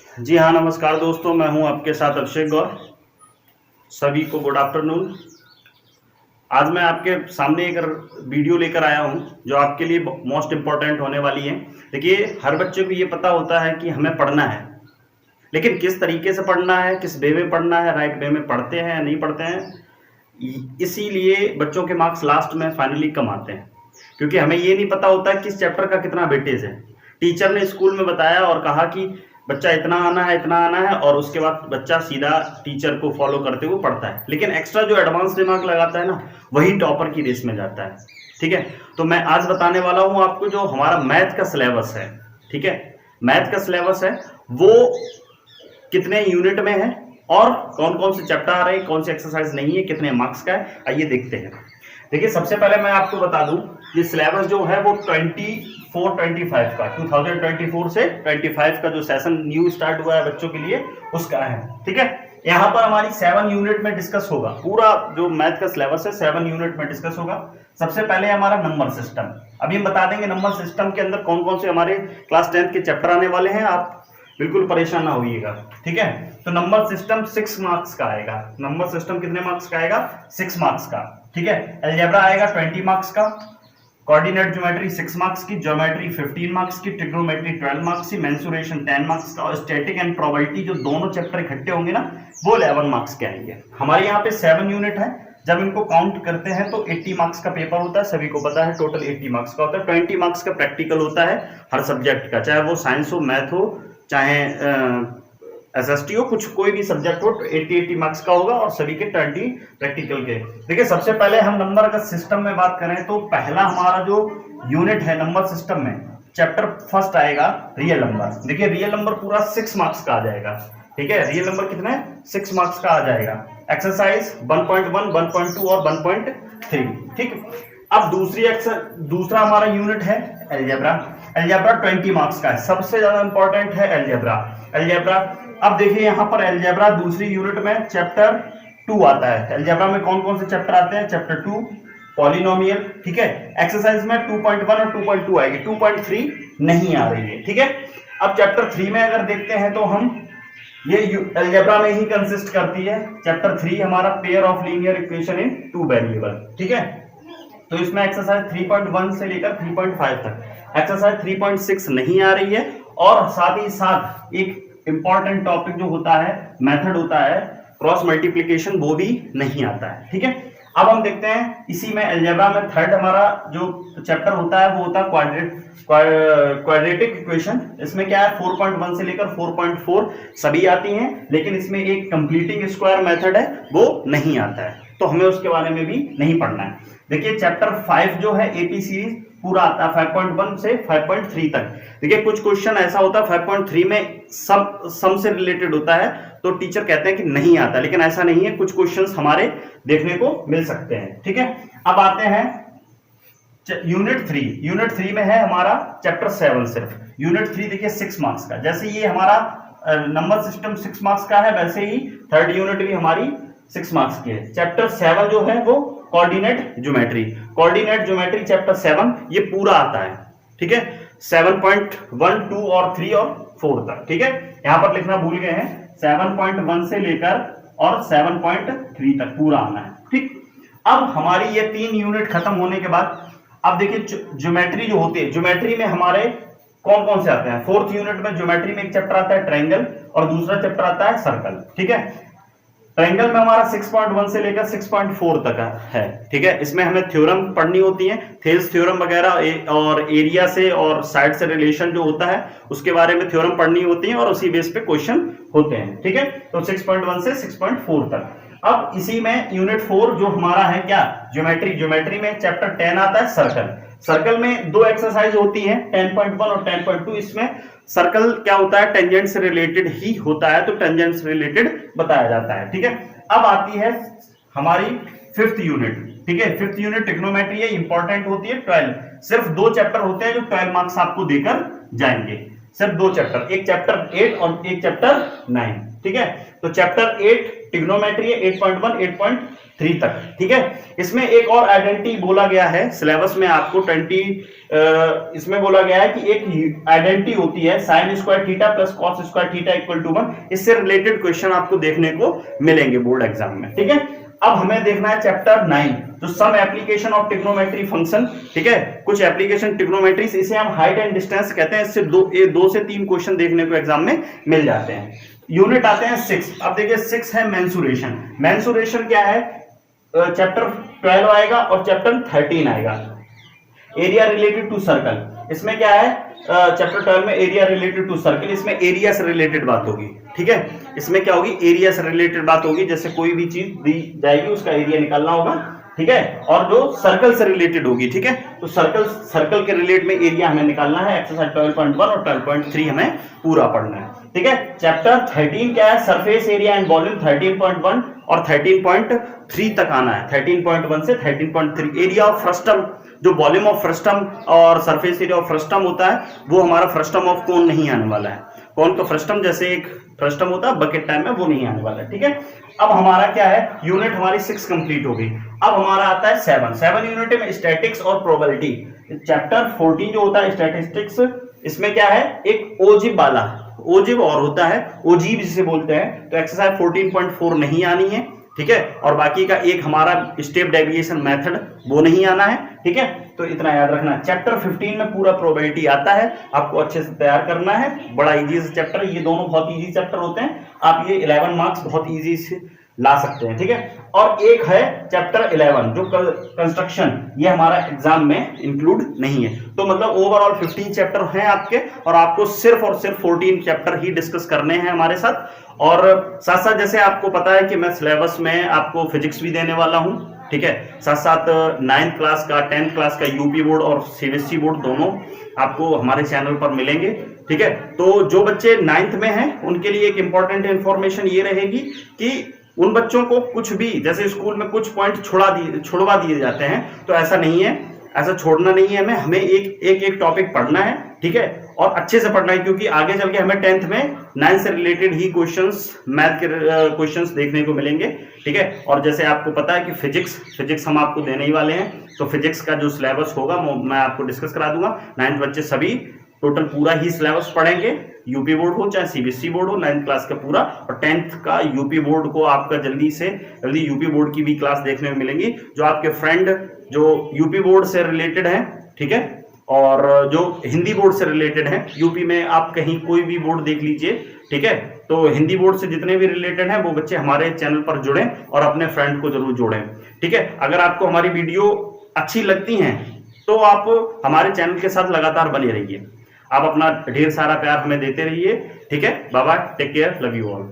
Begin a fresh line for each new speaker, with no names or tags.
जी हाँ, नमस्कार दोस्तों, मैं हूं आपके साथ अभिषेक गौर। सभी को गुड आफ्टरनून। आज मैं आपके सामने एक वीडियो लेकर आया हूं जो आपके लिए मोस्ट इम्पोर्टेंट होने वाली है। देखिए, हर बच्चे को ये पता होता है कि हमें पढ़ना है, लेकिन किस तरीके से पढ़ना है, किस वे में पढ़ना है, राइट वे में पढ़ते हैं या नहीं पढ़ते हैं। इसीलिए बच्चों के मार्क्स लास्ट में फाइनली कम आते हैं, क्योंकि हमें ये नहीं पता होता है किस चैप्टर का कितना वेटेज है। टीचर ने स्कूल में बताया और कहा कि बच्चा इतना आना है, इतना आना है, और उसके बाद बच्चा सीधा टीचर को फॉलो करते हुए पढ़ता है। लेकिन एक्स्ट्रा जो एडवांस दिमाग लगाता है ना, वही टॉपर की रेस में जाता है। ठीक है, तो मैं आज बताने वाला हूं आपको जो हमारा मैथ का सिलेबस है। ठीक है, मैथ का सिलेबस है वो कितने यूनिट में है और कौन कौन से चैप्टर आ रहे हैं, कौन सी एक्सरसाइज नहीं है, कितने मार्क्स का है, आइए देखते हैं। देखिए, सबसे पहले मैं आपको बता दूं, ये सिलेबस जो है वो 24-25 का 2024 से 25 का जो सेशन न्यू स्टार्ट हुआ है बच्चों के लिए, उसका है। ठीक है, यहाँ पर हमारी 7 यूनिट में डिस्कस होगा। पूरा जो मैथ का सिलेबस है 7 यूनिट में डिस्कस होगा। सबसे पहले हमारा नंबर सिस्टम। अभी हम बता देंगे नंबर सिस्टम के अंदर कौन कौन से हमारे क्लास 10 के चैप्टर आने वाले हैं, आप बिल्कुल परेशान ना होइएगा। ठीक है, तो नंबर सिस्टम 6 मार्क्स का आएगा। नंबर सिस्टम कितने मार्क्स का आएगा? 6 मार्क्स का। ठीक है, अलजेब्रा आएगा 20 मार्क्स का, कोऑर्डिनेट ज्योमेट्री 6 मार्क्स की, ज्योमेट्री 15 मार्क्स की, ट्रिग्नोमेट्री 12 मार्क्स की, मेंसुरेशन 10 मार्क्स का, और स्टैटिक एंड प्रोबेबिलिटी जो दोनों चैप्टर इकट्ठे होंगे ना, वो 11 मार्क्स के आएंगे। हमारे यहाँ पे 7 यूनिट है। जब इनको काउंट करते हैं तो 80 मार्क्स का पेपर होता है, सभी को पता है। टोटल 80 मार्क्स का होता है। 20 मार्क्स का प्रैक्टिकल होता है हर सब्जेक्ट का, चाहे वो साइंस हो, मैथ हो, चाहे एसएसटी हो, कुछ कोई भी सब्जेक्ट हो। 80 मार्क्स का होगा और सभी के 20 प्रैक्टिकल के। देखिए, सबसे पहले हम नंबर का सिस्टम में बात करें तो पहला हमारा जो यूनिट है नंबर सिस्टम में, चैप्टर फर्स्ट आएगा रियल नंबर। देखिए, रियल नंबर पूरा 6 मार्क्स का आ जाएगा। ठीक है, रियल नंबर कितने? 6 मार्क्स का आ जाएगा। एक्सरसाइज 1.1, 1.2 और 1.3। ठीक, अब दूसरा हमारा यूनिट है अलजेब्रा। अलजेब्रा 20 मार्क्स का है, सबसे ज्यादा इंपॉर्टेंट है अलजेब्रा। अलजेब्रा, अब देखिए यहाँ पर अलजेब्रा दूसरी यूनिट में चैप्टर 2 आता है। अलजेब्रा में कौन कौन से चैप्टर आते हैं? Chapter 2 polynomial. ठीक है, एक्सरसाइज में 2.1 और 2.2 आएगी, 2.3 नहीं आ रही है। ठीक है, अब चैप्टर 3 में अगर देखते हैं तो हम ये अलजेब्रा में ही कंसिस्ट करती है। चैप्टर 3 हमारा pair of linear equation in 2 variable. ठीक है, तो इसमें एक्सरसाइज 3.1 से लेकर 3.5 तक। एक्सरसाइज 3.6 नहीं आ रही है, और साथ ही साथ एक इंपॉर्टेंट टॉपिक जो होता है, मेथड होता है क्रॉस मल्टीप्लिकेशन, वो भी नहीं आता है। ठीक है, अब हम देखते हैं इसी में अलजेब्रा में थर्ड हमारा जो चैप्टर होता है वो होता है क्वाड्रेटिक इक्वेशन। इसमें क्या है, 4.1 से लेकर 4.4 सभी आती हैं, लेकिन इसमें एक कंप्लीटिंग स्क्वायर मेथड है, वो नहीं आता है, तो हमें उसके बारे में भी नहीं पढ़ना है। देखिए, चैप्टर 5 जो है एपी सीरीज पूरा आता है 5.1 से 5.3 तक। देखिए, कुछ क्वेश्चन ऐसा होता है 5.3 में सम से रिलेटेड होता है, तो टीचर कहते हैं कि नहीं आता, लेकिन ऐसा नहीं है, कुछ क्वेश्चंस हमारे देखने को मिल सकते हैं। ठीक है, अब आते हैं यूनिट 3। यूनिट 3 में है हमारा चैप्टर 7 सिर्फ। यूनिट 3 देखिए 6 मार्क्स का। जैसे ये हमारा नंबर सिस्टम 6 मार्क्स का है, वैसे ही थर्ड यूनिट भी हमारी 6 मार्क्स की है। चैप्टर 7 जो है वो coordinate geometry. Coordinate geometry chapter 7 ये पूरा आता है। ठीक है, 7.1, 2 और 3 और 4 तक। ठीक है, यहां पर लिखना भूल गए हैं, 7.1 से लेकर और 7.3 तक पूरा आना है। ठीक, अब हमारी ये 3 यूनिट खत्म होने के बाद अब देखिए ज्योमेट्री जो होती है, ज्योमेट्री में हमारे कौन कौन से आते हैं। 4th यूनिट में ज्योमेट्री में एक चैप्टर आता है ट्रायंगल, और दूसरा चैप्टर आता है सर्कल। ठीक है, ट्रायंगल में हमारा 6.1 से लेकर 6.4 तक है। ठीक है, इसमें हमें थ्योरम पढ़नी होती है, थेल्स थ्योरम वगैरह, और एरिया से और साइड से रिलेशन जो होता है उसके बारे में थ्योरम पढ़नी होती है, और उसी बेस पे क्वेश्चन होते हैं। ठीक है, तो 6.1 से 6.4 तक। अब इसी में यूनिट 4 जो हमारा है क्या, ज्योमेट्री। ज्योमेट्री में चैप्टर 10 आता है सर्कल। सर्कल में 2 एक्सरसाइज होती है, 10.1 और 10.2। इसमें सर्कल क्या होता है, टेंजेंट से रिलेटेड ही होता है, तो टेंजेंट से रिलेटेड बताया जाता है। ठीक है, अब आती है हमारी 5th यूनिट। ठीक है, 5th यूनिट ट्रिग्नोमेट्री है, इंपॉर्टेंट होती है 12। सिर्फ 2 चैप्टर होते हैं जो 12 मार्क्स आपको देकर जाएंगे। सिर्फ 2 चैप्टर, एक चैप्टर 8 और एक चैप्टर 9। ठीक है, तो चैप्टर 8 ट्रिग्नोमेट्री है, 8.1, 8.3 तक। ठीक है, इसमें एक और आइडेंटिटी बोला गया है सिलेबस में, आपको इसमें बोला गया है कि एक आइडेंटिटी होती है sine square theta plus cos square theta equal to 1। इससे रिलेटेड क्वेश्चन आपको देखने को मिलेंगे बोर्ड एग्जाम में, ठीक है। अब हमें देखना है चैप्टर 9 जो some application of trigonometry function, ठीक है। कुछ एप्लीकेशन ट्रिग्नोमेट्रीज, इसे हम हाइट एंड डिस्टेंस कहते हैं। इससे दो से तीन क्वेश्चन देखने को एग्जाम में मिल जाते हैं। यूनिट आते हैं 6। अब देखिए 6 है मेंसुरेशन। मेंसुरेशन क्या है, चैप्टर 12 आएगा और चैप्टर 13 आएगा। एरिया रिलेटेड टू सर्कल, इसमें क्या है, चैप्टर 12 में एरिया रिलेटेड टू सर्कल, इसमें एरिया से रिलेटेड बात होगी, ठीक है। इसमें क्या होगी, एरिया से रिलेटेड बात होगी। जैसे कोई भी चीज दी जाएगी उसका एरिया निकालना होगा, ठीक है। और जो सर्कल से रिलेटेड होगी, ठीक है, तो सर्कल के रिलेट में एरिया हमें निकालना है। एक्सरसाइज 12.1 और 12.3 हमें पूरा पढ़ना है, ठीक है। चैप्टर 13 क्या है, सरफेस एरिया एंड वॉल्यूम 13.1 और 13.3 तक आना है। 13.1 से 13.3 एरिया ऑफ फ्रस्टम, जो वॉल्यूम ऑफ फ्रस्टम और सरफेस एरिया ऑफ फ्रस्टम होता है वो हमारा फ्रस्टम ऑफ कोन नहीं आने वाला है। कोन का फ्रस्टम जैसे एक फ्रस्टम होता है बकेट टाइम में, वो नहीं आने वाला है, ठीक है। अब हमारा क्या है, यूनिट हमारी 6 कंप्लीट हो गई। अब हमारा आता है 7 यूनिट में स्टैटिक्स और प्रोबेबिलिटी। चैप्टर 14 जो होता है स्टैटिस्टिक्स, इसमें क्या है, एक ओजिब वाला ओजिब और होता है, ओजीब जिसे बोलते हैं। तो एक्सरसाइज 14.4 नहीं आनी है, ठीक है। और बाकी का एक हमारा स्टेप डेविएशन मेथड वो नहीं आना है, ठीक है। तो इतना याद रखना। चैप्टर 15 में पूरा प्रोबेबिलिटी आता है, आपको अच्छे से तैयार करना है। बड़ा इजी से चैप्टर, ये दोनों बहुत इजी चैप्टर होते हैं। आप ये 11 मार्क्स बहुत इजी से ला सकते हैं, ठीक है। और एक है चैप्टर 11 जो कंस्ट्रक्शन, ये हमारा एग्जाम में इंक्लूड नहीं है। तो मतलब ओवरऑल 15 चैप्टर हैं आपके, और आपको सिर्फ और सिर्फ 14 चैप्टर ही डिस्कस करने हैं हमारे साथ। और साथ साथ जैसे आपको पता है कि मैं सिलेबस में आपको फिजिक्स भी देने वाला हूं, ठीक है। साथ साथ 9th क्लास का 10th क्लास का यूपी बोर्ड और सीबीएसई बोर्ड दोनों आपको हमारे चैनल पर मिलेंगे, ठीक है। तो जो बच्चे 9th में हैं उनके लिए एक इंपॉर्टेंट इंफॉर्मेशन ये रहेगी कि उन बच्चों को कुछ भी, जैसे स्कूल में कुछ पॉइंट छुड़वा दिए जाते हैं, तो ऐसा नहीं है, ऐसा छोड़ना नहीं है। हमें एक टॉपिक पढ़ना है, ठीक है, और अच्छे से पढ़ना है, क्योंकि आगे चल के हमें 10th में 9 से रिलेटेड ही क्वेश्चंस, मैथ के क्वेश्चंस देखने को मिलेंगे, ठीक है। और जैसे आपको पता है कि फिजिक्स हम आपको देने ही वाले हैं, तो फिजिक्स का जो सिलेबस होगा मैं आपको डिस्कस करा दूंगा। 9th बच्चे सभी टोटल पूरा ही सिलेबस पढ़ेंगे, यूपी बोर्ड हो चाहे सीबीएसई बोर्ड हो, 9th क्लास का पूरा। और 10th का यूपी बोर्ड को आपका जल्दी यूपी बोर्ड की भी क्लास देखने को मिलेंगी, जो आपके फ्रेंड जो यूपी बोर्ड से रिलेटेड है, ठीक है, और जो हिंदी बोर्ड से रिलेटेड है। यूपी में आप कहीं कोई भी बोर्ड देख लीजिए, ठीक है, तो हिंदी बोर्ड से जितने भी रिलेटेड हैं वो बच्चे हमारे चैनल पर जुड़ें और अपने फ्रेंड को जरूर जोड़ें, ठीक है। अगर आपको हमारी वीडियो अच्छी लगती हैं तो आप हमारे चैनल के साथ लगातार बने रहिए। आप अपना ढेर सारा प्यार हमें देते रहिए, ठीक है। Bye bye, take care, love you all.